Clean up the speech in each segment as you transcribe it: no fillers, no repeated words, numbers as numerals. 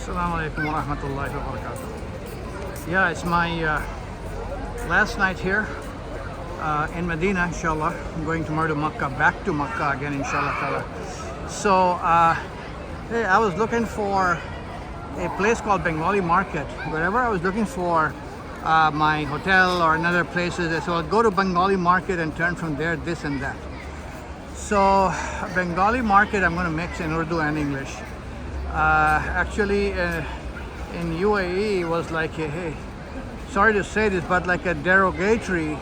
Assalamu alaikum wa rahmatullahi wa barakatuh. Yeah, it's my last night here in Medina, inshallah. I'm going tomorrow to Makkah, back to Makkah again, inshallah ta'ala. So, hey, I was looking for a place called Bengali Market. Wherever I was looking for my hotel or another places, so I'll go to Bengali Market and turn from there, this and that. So, Bengali Market, I'm going to mix in Urdu and English. Actually, in UAE, it was like a, hey, sorry to say this, but like a derogatory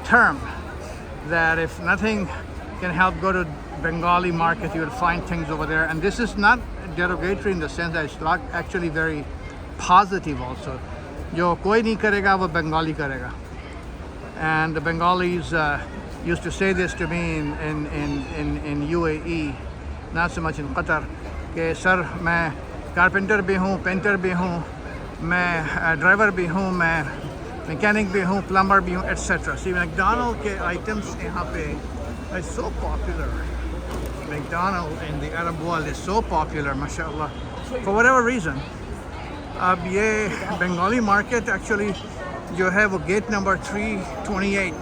term that if nothing can help, go to Bengali Market, you will find things over there. And this is not derogatory in the sense that it's actually very positive also. Jo koi nahi karega, wo Bengali karega. And the Bengalis used to say this to me in UAE, not so much in Qatar. कि sir मैं carpenter भी हूँ, painter भी हूँ, मैं driver भी हूँ, मैं मैकेनिक भी हूँ, प्लम्बर भी हूँ, etc. See, McDonald's के items यहाँ पे are so popular. McDonald's in the Arab world is so popular, mashallah, for whatever reason. अब ये Bengali market actually जो है वो gate number 328.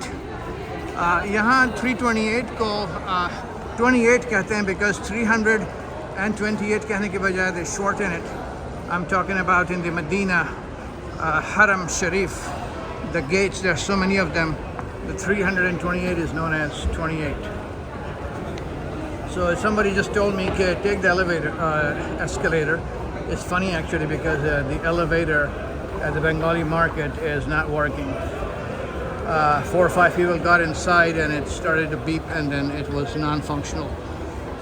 यहाँ 328 को 28 कहते हैं because 328 कहने के बजाय they shorten it. I'm talking about in the Madinah Haram Sharif, the gates, there are so many of them. The 328 is known as 28. So somebody just told me, okay, take the elevator, escalator. It's funny actually because the elevator at the Bengali market is not working. 4 or 5 people got inside and it started to beep and then it was non-functional.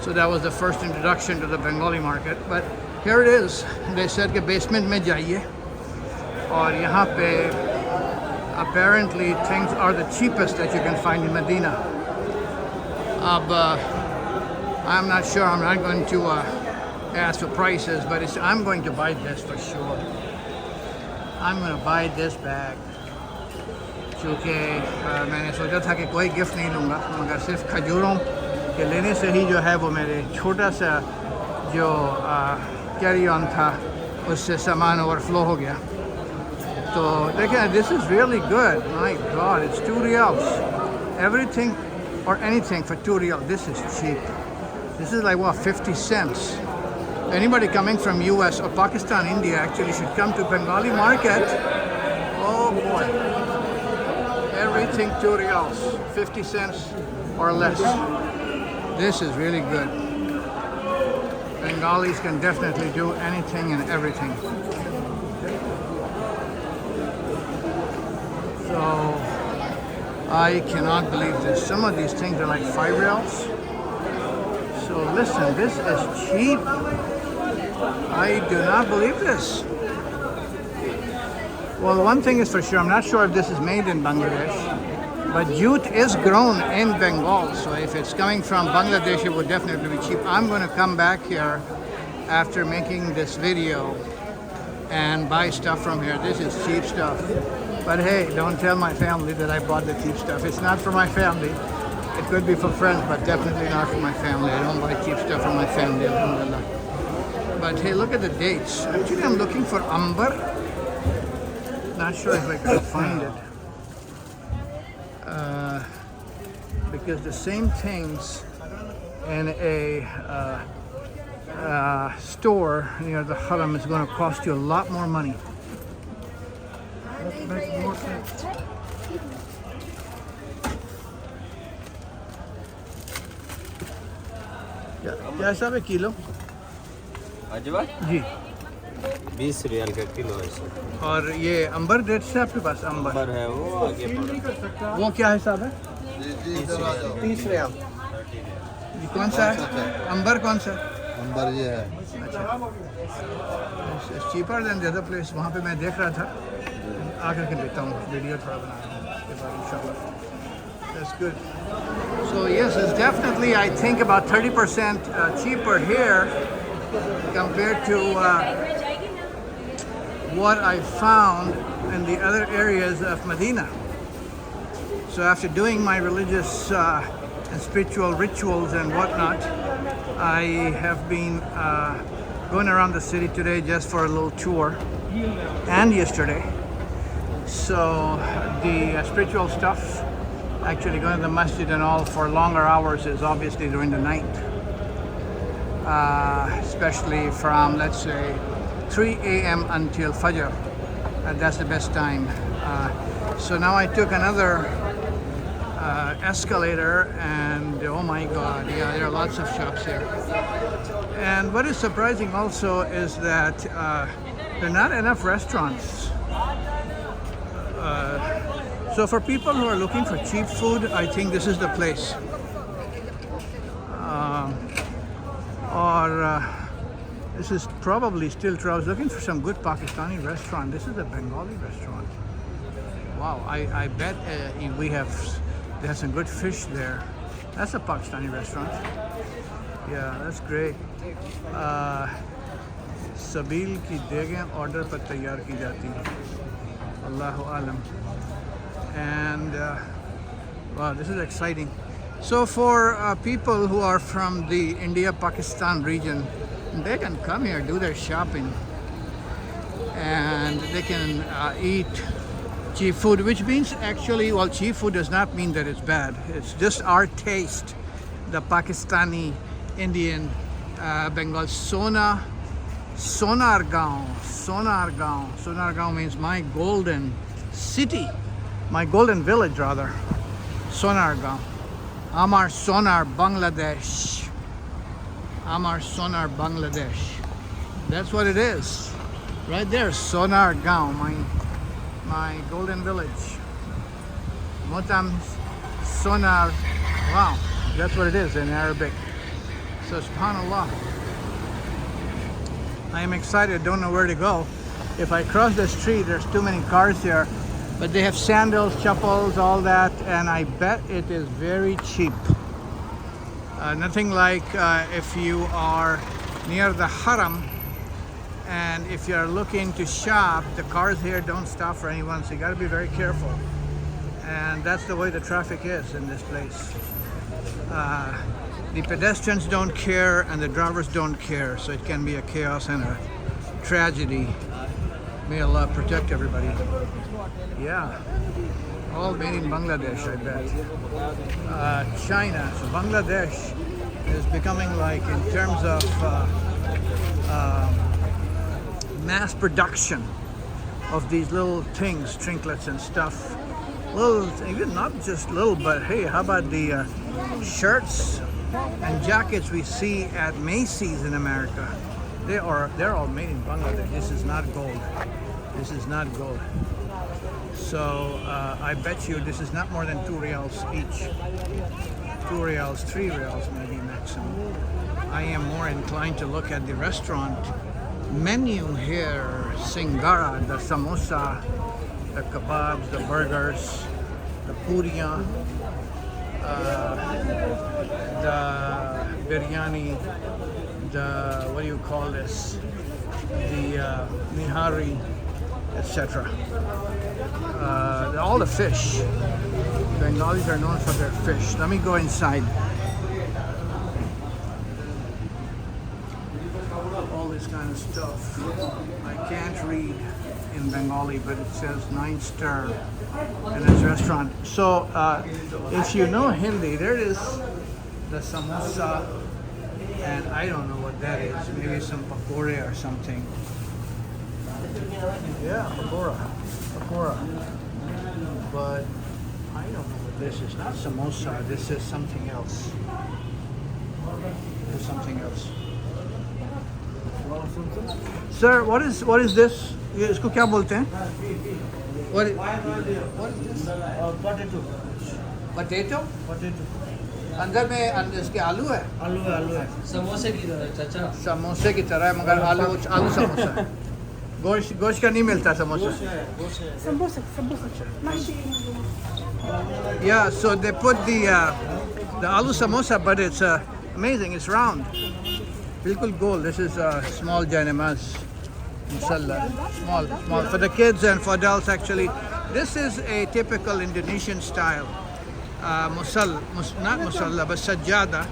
So that was the first introduction to the Bengali market. But here it is. They said कि basement में जाइए और यहाँ पे apparently things are the cheapest that you can find in Medina. I'm not sure. I'm not going to ask for prices, but I'm going to buy this for sure. I'm going to buy this bag. क्योंकि मैंने सोचा था कि कोई gift नहीं लूँगा मगर सिर्फ खजूरों के लेने से ही जो है वो मेरे छोटा सा जो कैरी ऑन था उससे सामान ओवरफ्लो हो गया. तो देखिए, this is really good. My God, it's 2 riyals. Everything or anything for 2 riyals. This is cheap. This is like what, 50 cents. Anybody coming from US or Pakistan, India actually should come to Bengali market. Oh boy. Everything 2 riyals, 50 cents or less. This is really good. Bengalis can definitely do anything and everything. So I cannot believe this. Some of these things are like 5 riyals. So listen, this is cheap. I do not believe this. Well, one thing is for sure, I'm not sure if this is made in Bangladesh, but jute is grown in Bengal. So if it's coming from Bangladesh, it would definitely be cheap. I'm going to come back here after making this video and buy stuff from here. This is cheap stuff. But hey, don't tell my family that I bought the cheap stuff. It's not for my family. It could be for friends, but definitely not for my family. I don't buy cheap stuff for my family, alhamdulillah. But hey, look at the dates. Actually, I'm looking for amber. Not sure if I can find it. Because the same things in a store near the Haram is going to cost you a lot more money. क्या हिसाब है kilo? अजवा जी 20 रियाल का kilo है sir. और ये अंबर date से आपके पास अंबर number है वो आगे पड़ा. वो क्या हिसाब है? 30 रियाल. ये कौन सा है? अंबर कौन सा? अंबर ये है. अच्छा, cheaper than the other place. वहाँ पे मैं देख रहा था, आकर के देखता हूँ, वीडियो थोड़ा बना के बाद इंशाल्लाह. That's good. So yes, it's definitely, I think, about 30% cheaper here compared to what I found in the other areas of Medina. So after doing my religious and spiritual rituals and whatnot, I have been going around the city today just for a little tour, and yesterday. So the spiritual stuff, actually going to the masjid and all for longer hours, is obviously during the night. Especially from, let's say, 3 a.m. until Fajr. That's the best time. So now I took another escalator, and oh my God, yeah, there are lots of shops here. And what is surprising also is that there are not enough restaurants. So for people who are looking for cheap food, I think this is the place. This is probably still true. I was looking for some good Pakistani restaurant. This is a Bengali restaurant. Wow, I bet they have some good fish there. That's a Pakistani restaurant. Yeah, that's great. Sabil ki degen order par taiyar ki jati hai. Allahu alam. And wow, this is exciting. So for people who are from the India-Pakistan region, they can come here, do their shopping, and they can eat cheap food, which means actually, well, cheap food does not mean that it's bad. It's just our taste, the Pakistani, Indian, Bengal. Sonargaon. Sonargaon means my golden city, my golden village rather. Sonargaon. Amar Sonar, Bangladesh. Amar Sonar, Bangladesh. That's what it is. Right there, Sonargaon, my golden village. Motam Sonar. Wow, that's what it is in Arabic. So subhanallah. I am excited, don't know where to go. If I cross the street, there's too many cars here. But they have sandals, chappals, all that, and I bet it is very cheap. Nothing like if you are near the Haram, and if you're looking to shop, the cars here don't stop for anyone, so you gotta be very careful. And that's the way the traffic is in this place. The pedestrians don't care and the drivers don't care, so it can be a chaos and a tragedy. May Allah protect everybody. Yeah, all made in Bangladesh, I bet. China, so Bangladesh is becoming, like, in terms of mass production of these little things, trinklets and stuff. Little, even not just little, but hey, how about the shirts and jackets we see at Macy's in America? They're all made in Bangladesh. This is not gold. This is not gold. So I bet you this is not more than 2 riyals each. 2 riyals, 3 riyals maybe maximum. I am more inclined to look at the restaurant menu here. Singara, the samosa, the kebabs, the burgers, the puriya, the biryani, the, what do you call this, the nihari, etc. All the fish. Bengalis are known for their fish. Let me go inside. All this kind of stuff. I can't read in Bengali, but it says 9-star in this restaurant. So if you know Hindi, there is the samosa, and I don't know what that is. Maybe some pakora or something. Yeah, pakora. But I don't know what this is. Not samosa. This is something else. There's something else. Sir, what is this? इसको क्या बोलते हैं? What is this? Potato. Potato. अंदर में इसके आलू है? आलू है. समोसे की तरह चाचा. समोसे की तरह है, मगर आलू समोसा है. गोश्त का नहीं मिलता samosa. Samosa. Yeah, so they put the aloo samosa, but it's amazing. It's round. Bilkul gold. This is a small janamaz. Musalla. Small. For the kids and for adults, actually. This is a typical Indonesian style. Not musalla, but sajjada.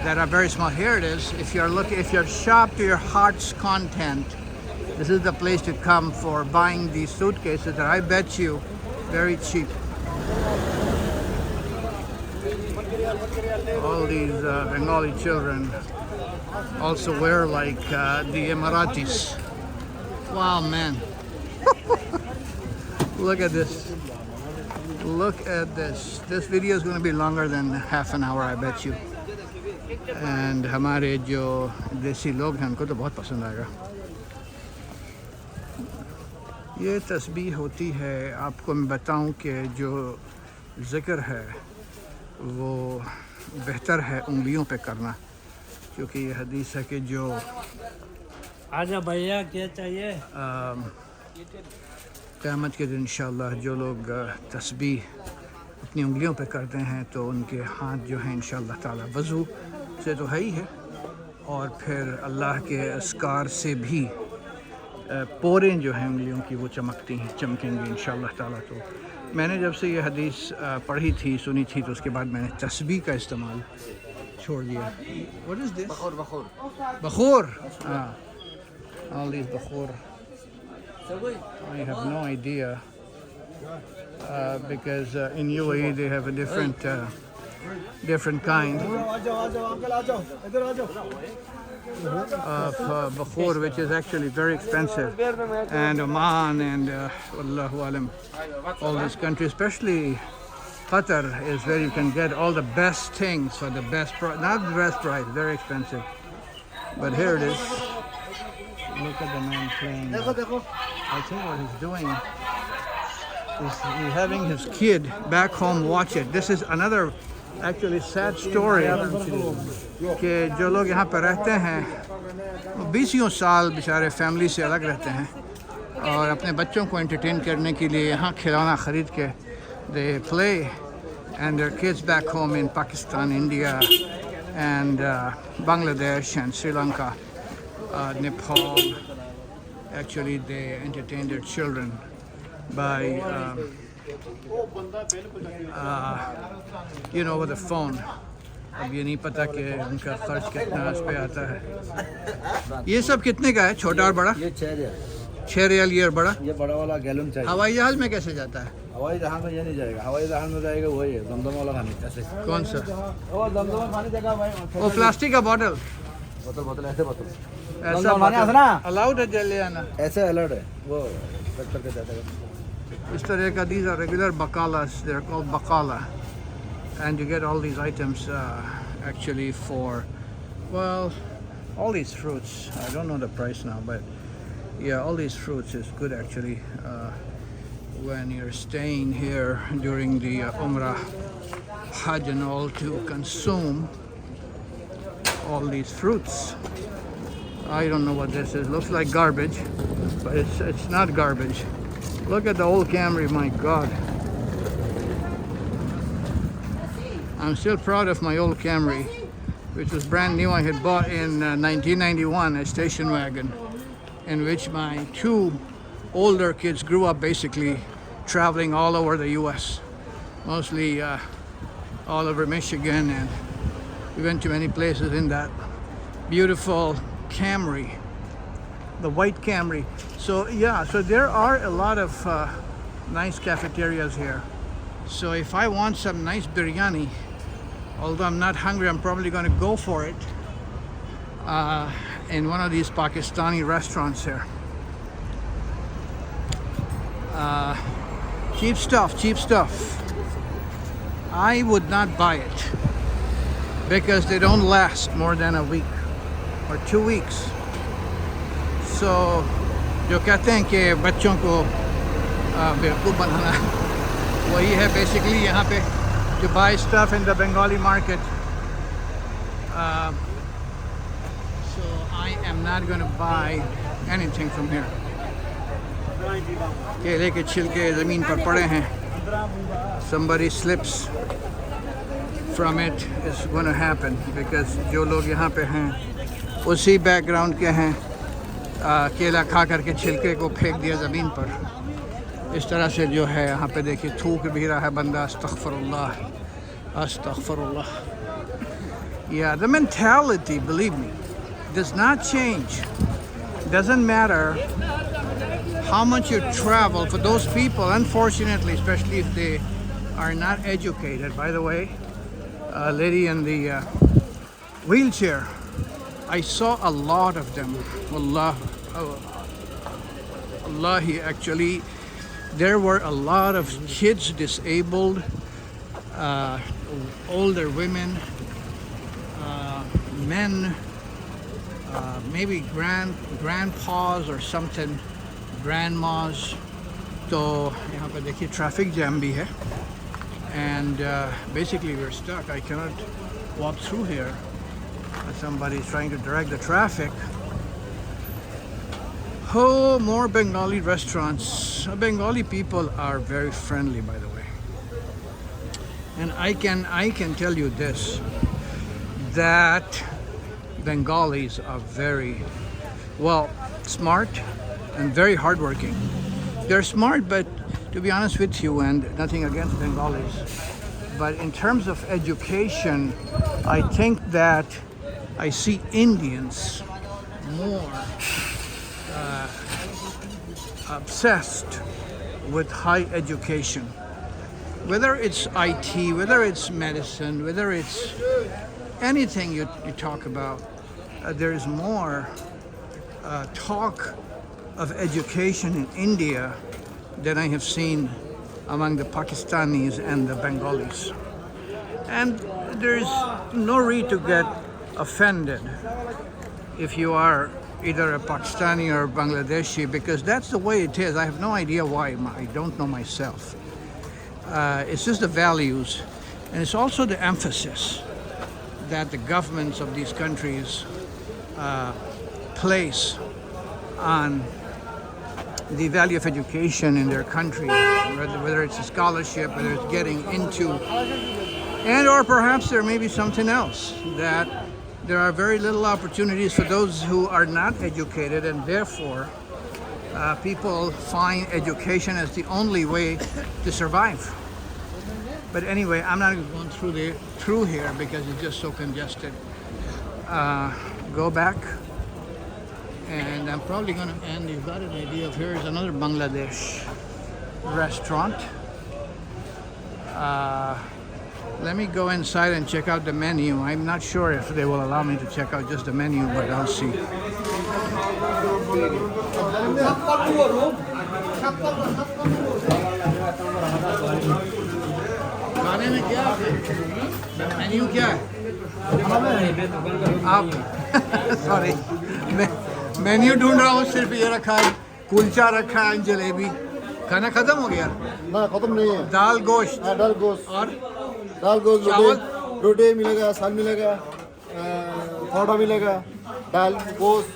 that are very small. Here it is. If you're sharp to your heart's content, this is the place to come for buying these suitcases that I bet you very cheap. All these Bengali children also wear like the Emiratis. Wow, man. Look at this. Look at this. This video is going to be longer than half an hour, I bet you. And हमारे जो देसी लोग हैं उनको तो बहुत पसंद आएगा. ये तस्बीह होती है, आपको मैं बताऊं कि जो ज़िक्र है वो बेहतर है उंगलियों पे करना, क्योंकि ये हदीस है कि जो आजा भैया क्या चाहिए क़यामत के दिन इंशाअल्लाह जो लोग तस्बीह अपनी उंगलियों पे करते हैं तो उनके हाथ जो हैं इंशाअल्लाह ताला वज़ू से तो है ही है, और फिर अल्लाह के अस्कार से भी पोरें जो हैं उंगलियों की वो चमकेंगी इंशाअल्लाह ताला. तो मैंने जब से ये हदीस पढ़ी थी, सुनी थी, तो उसके बाद मैंने तस्बीह का इस्तेमाल छोड़ दिया. What is this? बखूर. हाँ, all these बखूर. I have no idea because in UAE they have a different kind of bakhur, which is actually very expensive, and Oman and Allahu Alam, all these countries, especially Qatar, is where you can get all the best things for the best price. Not the best price, very expensive, but here it is. Look at the man playing. I think what he's doing is he's having his kid back home watch it. This is another actually sad story कि जो लोग यहाँ पर रहते हैं वो 20 साल बेचारे फैमिली से अलग रहते हैं और अपने बच्चों को एंटरटेन करने के लिए यहाँ खिलौना ख़रीद के they play, and their kids back home in Pakistan, India and Bangladesh and Sri Lanka, Nepal, actually they entertain their children by with the phone. अब ये नहीं पता कि उनका खर्च कितना उस पे आता है. ये सब कितने का है, छोटा और बड़ा? ये 6 रियाल. ये बड़ा? ये बड़ा वाला गैलन चाहिए. हवाई जहाज में कैसे जाता है? हवाई जहाज में ये नहीं जाएगा. हवाई जहाज में जाएगा वही है दमदम वाला पानी. कैसे? कौन सा? वो दमदम वाला पानी देगा भाई. वो प्लास्टिक का बोतल ऐसे बोतल ऐसा बोतल अलाउड है ले आना? ऐसे अलर्ट है वो कट करके जाता है इस तरह का. These are regular bakalas. They're called bakala, and you get all these items actually for, well, all these fruits. I don't know the price now, but yeah, all these fruits is good actually when you're staying here during the Umrah, Hajj and all, to consume all these fruits. I don't know what this is. Looks like garbage, but it's not garbage. Look at the old Camry, my God. I'm still proud of my old Camry, which was brand new. I had bought in 1991, a station wagon, in which my 2 older kids grew up basically traveling all over the US, mostly all over Michigan, and we went to many places in that beautiful Camry, the white Camry. So yeah, so there are a lot of nice cafeterias here. So if I want some nice biryani, although I'm not hungry, I'm probably going to go for it in one of these Pakistani restaurants here. Cheap stuff. I would not buy it because they don't last more than a week or 2 weeks. So जो कहते हैं कि बच्चों को बेवकूफ़ बनाना, वही है basically यहाँ पे. To buy stuff in the Bengali market. So I am not going to buy anything from here. केले के छिलके ज़मीन पर पड़े हैं. Somebody slips from it, it's going to happen because जो लोग यहाँ पे हैं उसी background के हैं. केला खा करके छिलके को फेंक दिया ज़मीन पर. इस तरह से जो है यहाँ पे देखिए थूक भी रहा है बंदा. अस्तग़फ़िरुल्लाह. Yeah, the mentality, believe me, does not change. Doesn't matter how much you travel. For those people, unfortunately, especially if they are not educated. By the way, a lady in the wheelchair, I saw a lot of them. Wallahi, actually, there were a lot of kids disabled, older women, men, maybe grandpas or something, grandmas. तो यहाँ पर देखिए traffic jam भी है, and basically we're stuck. I cannot walk through here. Somebody is trying to direct the traffic. Oh, more Bengali restaurants. Bengali people are very friendly, by the way. And I can tell you this, that Bengalis are very, well, smart and very hardworking. They're smart, but to be honest with you, and nothing against Bengalis, but in terms of education, I think that I see Indians more obsessed with high education. Whether it's IT, whether it's medicine, whether it's anything you talk about, there is more talk of education in India than I have seen among the Pakistanis and the Bengalis. And there's no reason to get offended if you are either a Pakistani or Bangladeshi, because that's the way it is. I have no idea why. I don't know myself. It's just the values, and it's also the emphasis that the governments of these countries place on the value of education in their country, whether it's a scholarship, whether it's getting into, and or perhaps there may be something else, that there are very little opportunities for those who are not educated, and therefore people find education as the only way to survive. But anyway, I'm not going through here because it's just so congested. Go back, and I'm probably going to end. You've got an idea of, here's another Bangladesh restaurant. Let me go inside and check out the menu. I'm not sure if they will allow me to check out just the menu, but I'll see. खाने में क्या menu क्या है आप sorry menu ढूंढ रहा हूँ सिर्फ ये रखा है कुलचा रखा है जलेबी खाना खत्म हो गया ना खत्म नहीं है दाल गोश्त दाल गोश्त और चावल रोटी मिलेगा साल मिलेगा पौड़ा मिलेगा दाल गोश्त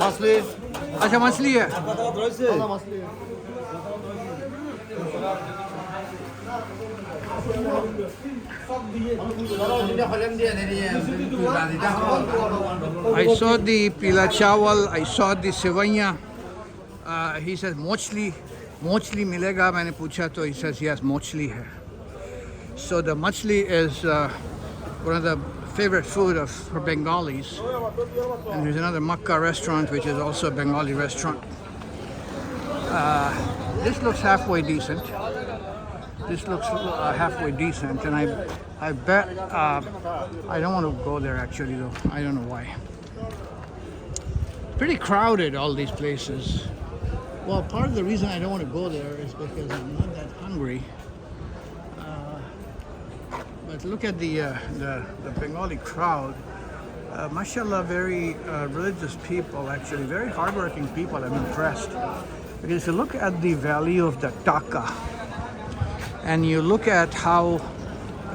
मछली अच्छा मछली है मछली I saw the pila chawal, I saw the sevaiya. He says mochli milega. मैंने पूछा तो he says yes, mochli hai. So the machli is one of the favorite food for Bengalis. And there's another Makkah restaurant which is also a Bengali restaurant. This looks halfway decent. This looks halfway decent, and I bet I don't want to go there actually though. I don't know why. Pretty crowded, all these places. Well, part of the reason I don't want to go there is because I'm not that hungry. But look at the Bengali crowd. Mashallah, very religious people, actually, very hardworking people. I'm impressed. Because if you look at the value of the taka, and you look at how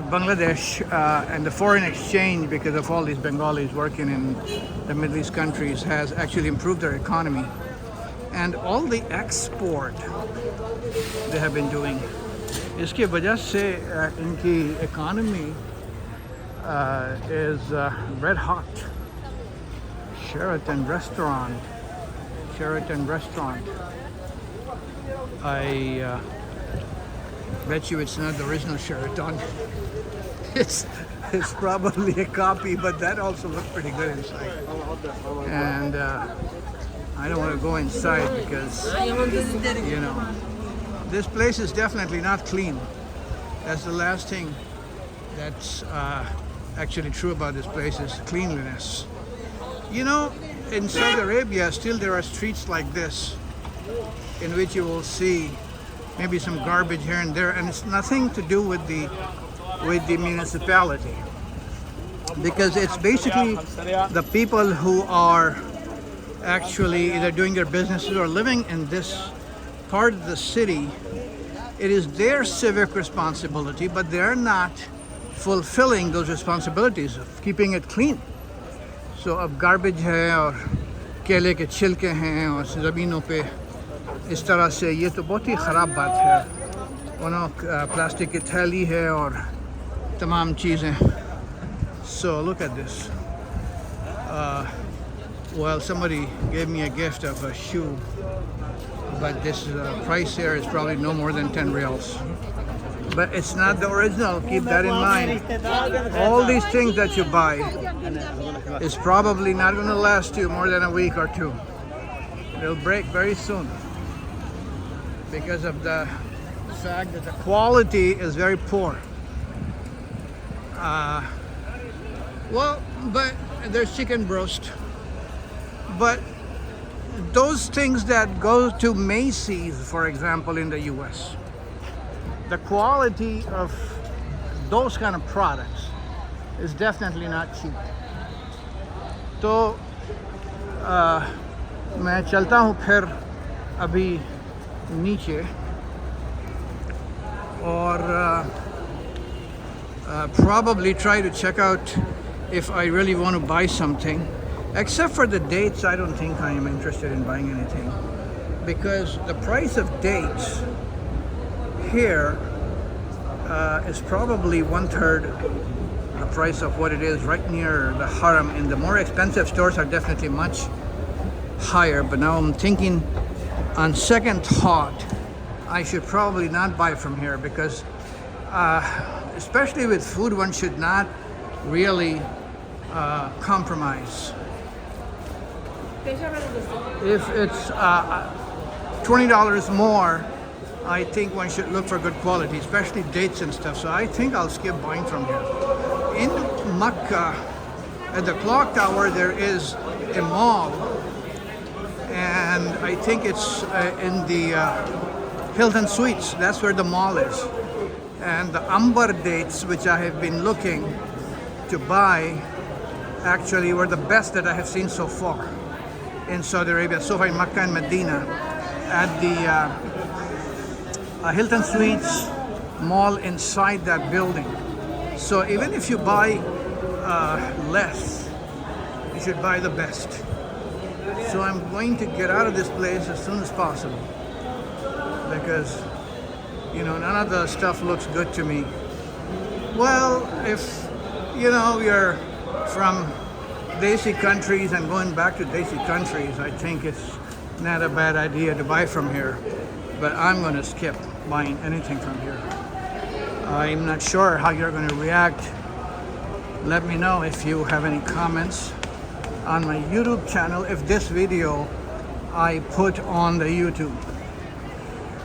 Bangladesh and the foreign exchange, because of all these Bengalis working in the Middle East countries, has actually improved their economy. And all the export they have been doing. इसके वजह से इनकी economy is red hot. Sheraton restaurant. I bet you it's not the original Sheraton. It's it's probably a copy, but that also looked pretty good inside. And I don't want to go inside because, you know, this place is definitely not clean. That's the last thing that's actually true about this place is cleanliness. You know, in Saudi Arabia, still there are streets like this in which you will see maybe some garbage here and there, and it's nothing to do with the municipality, because it's basically the people who are actually either doing their businesses or living in this part of the city. It is their civic responsibility, but they're not fulfilling those responsibilities of keeping it clean. So अब garbage है और केले के छिलके हैं और ज़मीनों पे इस तरह से, ये तो बहुत ही ख़राब बात है. प्लास्टिक की थैली है और तमाम चीज़ें. So look at this. Well, somebody gave me a gift of a shoe, but this price here is probably no more than 10 reals. But it's not the original, keep that in mind. All these things that you buy is probably not going to last you more than a week or two. They'll break very soon because of the fact that the quality is very poor. Well, but there's chicken broast. But those things that go to Macy's, for example, in the US, the quality of those kind of products is definitely not cheap. तो मैं चलता हूँ फिर अभी नीचे और probably try to check out if I really want to buy something. Except for the dates, I don't think I am interested in buying anything, because the price of dates here is probably 1/3 the price of what it is right near the Haram. And the more expensive stores are definitely much higher. But now I'm thinking, on second thought, I should probably not buy from here, because especially with food, one should not really compromise. If it's $20 more, I think one should look for good quality, especially dates and stuff. So I think I'll skip buying from here. In Makkah, at the clock tower, there is a mall, and I think it's in the Hilton Suites. That's where the mall is. And the Amber dates, which I have been looking to buy, actually were the best that I have seen so far in Saudi Arabia, so far in Makkah and Medina, at the Hilton Suites mall inside that building. So even if you buy less, you should buy the best. So I'm going to get out of this place as soon as possible, because, you know, none of the stuff looks good to me. Well, if, you know, you're from Desi countries and going back to Desi countries, I think it's not a bad idea to buy from here. But I'm going to skip buying anything from here. I'm not sure how you're going to react. Let me know if you have any comments on my YouTube channel, if this video I put on the YouTube.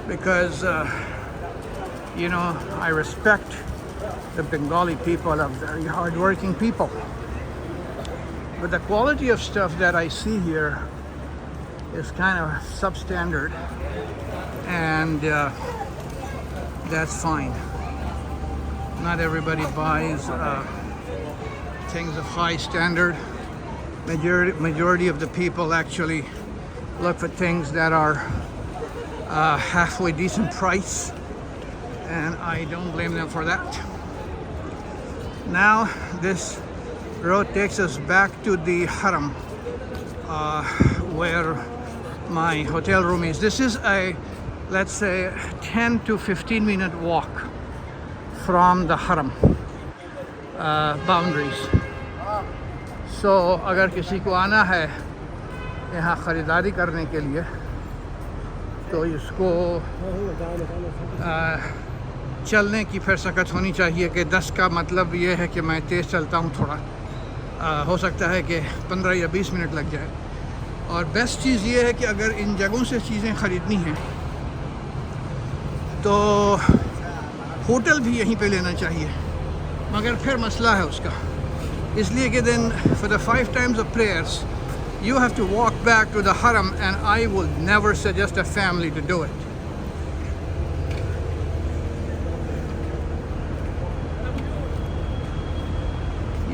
Because, you know, I respect the Bengali people, are very hardworking people. But the quality of stuff that I see here is kind of substandard, and that's fine. Not everybody buys things of high standard. Majority of the people actually look for things that are halfway decent price, and I don't blame them for that. Now this road takes us back to the Haram, where my hotel room is. This is a, let's say, 10 to 15 minute walk from the Haram boundaries. So अगर किसी को आना है यहाँ ख़रीदारी करने के लिए, तो इसको चलने की फिर सकत होनी चाहिए कि 10 का मतलब ये है कि मैं तेज़ चलता हूँ थोड़ा। हो सकता है कि 15 या 20 मिनट लग जाए। और बेस्ट चीज़ ये है कि अगर इन जगहों से चीज़ें ख़रीदनी हैं तो होटल भी यहीं पे लेना चाहिए, मगर फिर मसला है उसका, इसलिए कि दिन for the 5 times of prayers you have to walk back to the haram and I will never suggest a family to do it.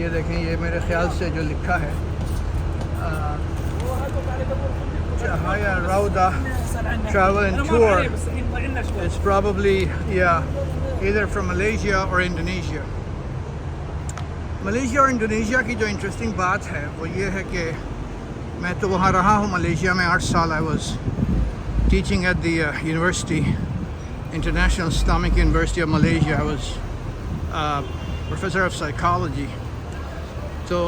ये देखें, ये मेरे ख्याल से जो लिखा है Chahaya Rauda Travel and Tour, it's probably either from Malaysia or Indonesia. Malaysia और इंडोनेशिया की जो इंटरेस्टिंग बात है वो ये है कि मैं तो वहाँ रहा हूँ मलेशिया में 8 साल। I was teaching at the university, international Islamic university of Malaysia. I was professor of psychology. तो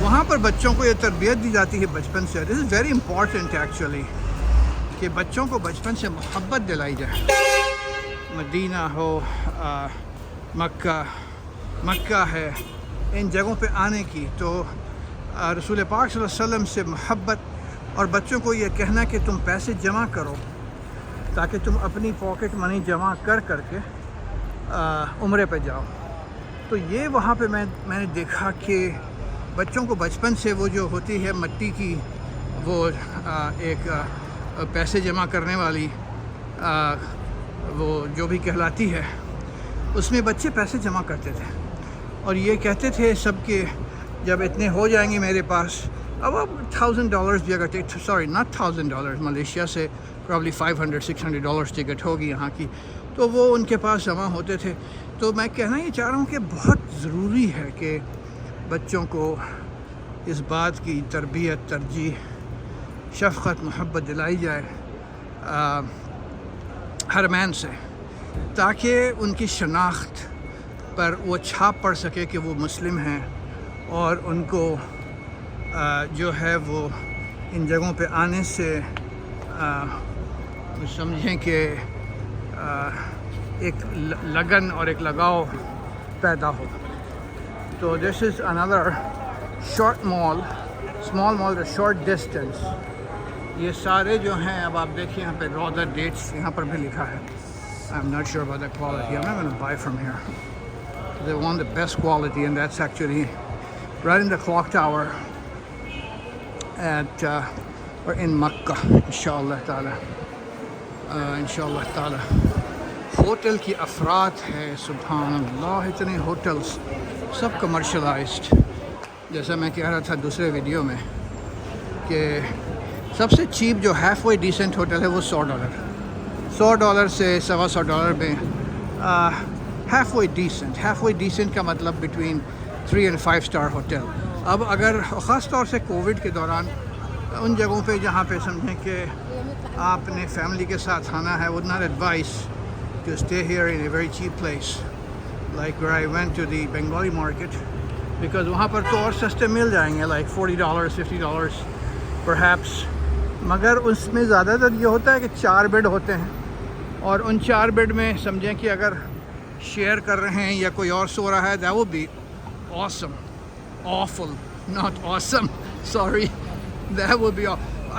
वहाँ पर बच्चों को ये तरबियत दी जाती है बचपन से। This is very important actually कि बच्चों को बचपन से मोहब्बत दिलाई जाए। मदीना हो, मक्का है, इन जगहों पे आने की तो रसूल पाक सल्लल्लाहु अलैहि वसल्लम से मोहब्बत, और बच्चों को ये कहना कि तुम पैसे जमा करो ताकि तुम अपनी पॉकेट मनी जमा कर करके उम्रे पे जाओ। तो ये वहाँ पे मैंने देखा कि बच्चों को बचपन से वो जो होती है मिट्टी की वो एक पैसे जमा करने वाली वो जो भी कहलाती है, उसमें बच्चे पैसे जमा करते थे और ये कहते थे सब कि जब इतने हो जाएंगे मेरे पास, अब $1,000 भी अगर सॉरी नॉट $1,000, मलेशिया से प्रॉब्ली $500-600 टिकट होगी यहाँ की, तो वो उनके पास जमा होते थे। तो मैं कहना ये चाह रहा हूँ कि बहुत ज़रूरी है कि बच्चों को इस बात की तरबियत, तरजीह, शफ़क़त, मोहब्बत दिलाई जाए हरमैन से, ताकि उनकी शनाख्त पर वो छाप पड़ सके कि वो मुस्लिम हैं और उनको जो है वो इन जगहों पे आने से समझें कि एक लगन और एक लगाव पैदा हो। तो this is another short mall, small mall, the short distance. ये सारे जो हैं, अब आप देखिए यहाँ पे रॉदर डेट्स यहाँ पर भी लिखा है। I'm not sure about the quality. I'm not going to buy from here. They want the best quality, and that's actually right in the clock tower at or in Makkah, inshallah ta'ala. Inshallah ta'ala. Hotel की अफरात है, सुभान अल्लाह, इतने hotels सब commercialised. जैसा मैं कह रहा था दूसरे वीडियो में कि सबसे चीप जो हाफ वे डिसेंट होटल है वो $100 से $125 में हाफ वे डिसेंट का मतलब बिटवीन 3 and 5 स्टार होटल। अब अगर ख़ास तौर से कोविड के दौरान उन जगहों पे जहाँ पे समझें कि आपने फैमिली के साथ आना है, would not advice to stay here in a very cheap place like where I went to the Bengali market, because वहाँ पर तो और सस्ते मिल जाएंगे like $40, $50 perhaps, मगर उसमें ज़्यादातर ये होता है कि 4 बेड होते हैं और उन 4 बेड में समझें कि अगर शेयर कर रहे हैं या कोई और सो रहा है, that would be awesome, awful, not awesome, sorry, that would be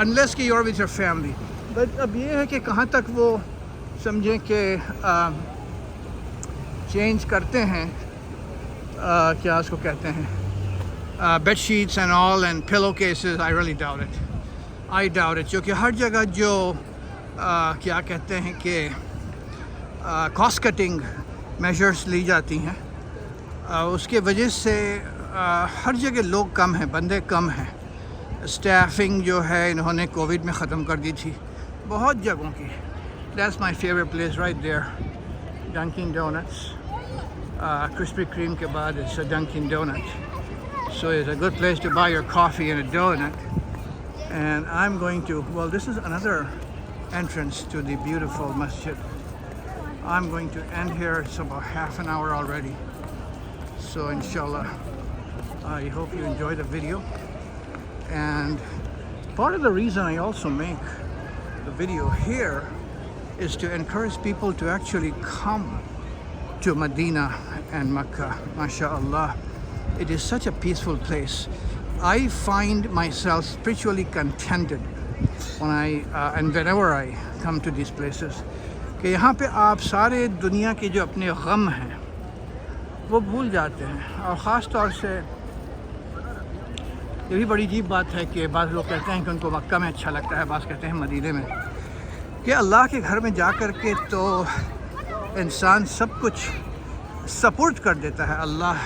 unless कि you're with your family। but अब ये है कि कहाँ तक वो समझें कि चेंज करते हैं, क्या उसको कहते हैं, bed sheets and all and pillow cases. I really doubt it, क्योंकि हर जगह जो क्या कहते हैं कि कॉस्ट कटिंग मेजर्स ली जाती हैं, उसके वजह से हर जगह लोग कम हैं, बंदे कम हैं। स्टाफिंग जो है इन्होंने कोविड में ख़त्म कर दी थी बहुत जगहों की। That's my favorite place right there, Dunkin' Donuts. Krispy Kreme के बाद it's a Dunkin' Donut. So it's a good place to buy your coffee and a donut. And I'm going to, well, this is another entrance to the beautiful masjid. I'm going to end here. It's about half an hour already. So inshallah, I hope you enjoy the video. And part of the reason I also make the video here is to encourage people to actually come to Medina and Mecca. MashaAllah, it is such a peaceful place. I find myself spiritually contented when and whenever I come to these places. कि यहाँ पे आप सारे दुनिया के जो अपने गम हैं वो भूल जाते हैं. और ख़ास तौर से ये भी बड़ी अजीब बात है कि बाज़ लोग कहते हैं कि उनको मक्का में अच्छा लगता है, बाज़ कहते हैं मदीने में. कि अल्लाह के घर में जा कर के तो इंसान सब कुछ सपोर्ट कर देता है अल्लाह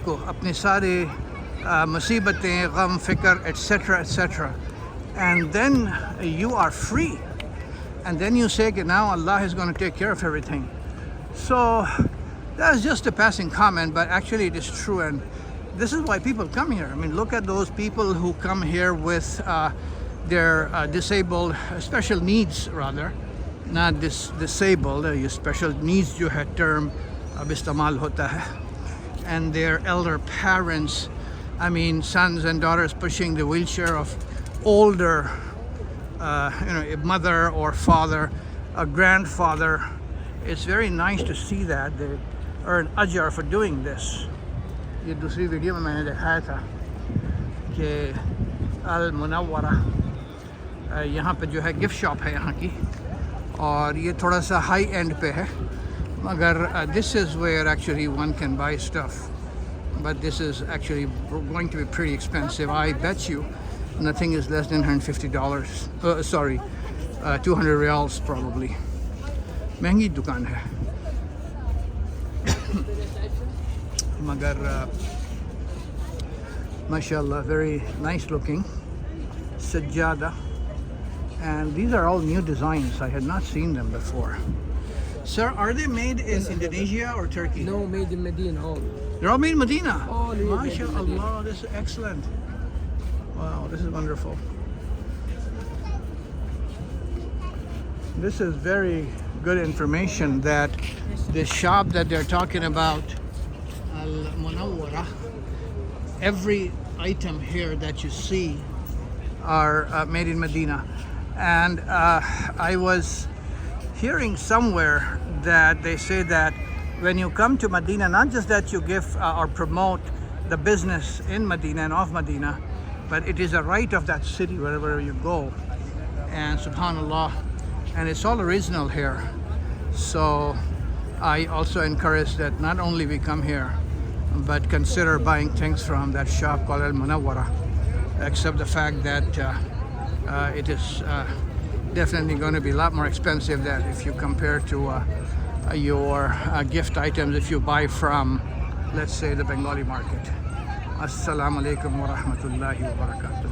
को, अपने सारे मुसीबतें, गम, फ़िक्र etcetera etcetera, and then you are free, and then you say that now Allah is going to take care of everything. So that's just a passing comment, but actually it is true, and this is why people come here. I mean, look at those people who come here with their disabled, special needs rather, not disabled, special needs जो है term अब इस्तेमाल होता है, and their elder parents, I mean sons and daughters pushing the wheelchair of older, a mother or father, a grandfather. It's very nice to see that they earn ajr for doing this. ये दूसरी video में मैंने दिखाया था कि अल मुनव्वरा यहाँ पे जो है गिफ्ट शॉप है यहाँ की, और ये थोड़ा सा हाई एंड पे है, मगर this is where actually one can buy stuff, but this is actually going to be pretty expensive. I bet you nothing is less than $150. Sorry, 200 riyals probably. महंगी दुकान है मगर mashallah, very nice looking sajjada, and these are all new designs. I had not seen them before. Sir, are they made in Indonesia or Turkey? No, made in Medina. All. They're all made in Medina. All made in Medina. MashaAllah, this is excellent. Wow, this is wonderful. This is very good information that the shop that they're talking about, Al Munawwara, every item here that you see are made in Medina. And I was hearing somewhere that they say that when you come to Medina, not just that you give or promote the business in Medina and of Medina, but it is a right of that city wherever you go. And subhanallah, and it's all original here. So I also encourage that not only we come here, but consider buying things from that shop called Al Munawwara, except the fact that it is definitely going to be a lot more expensive than if you compare to your gift items if you buy from, let's say, the Bengali market. Assalamu alaikum wa rahmatullahi wa barakatuh.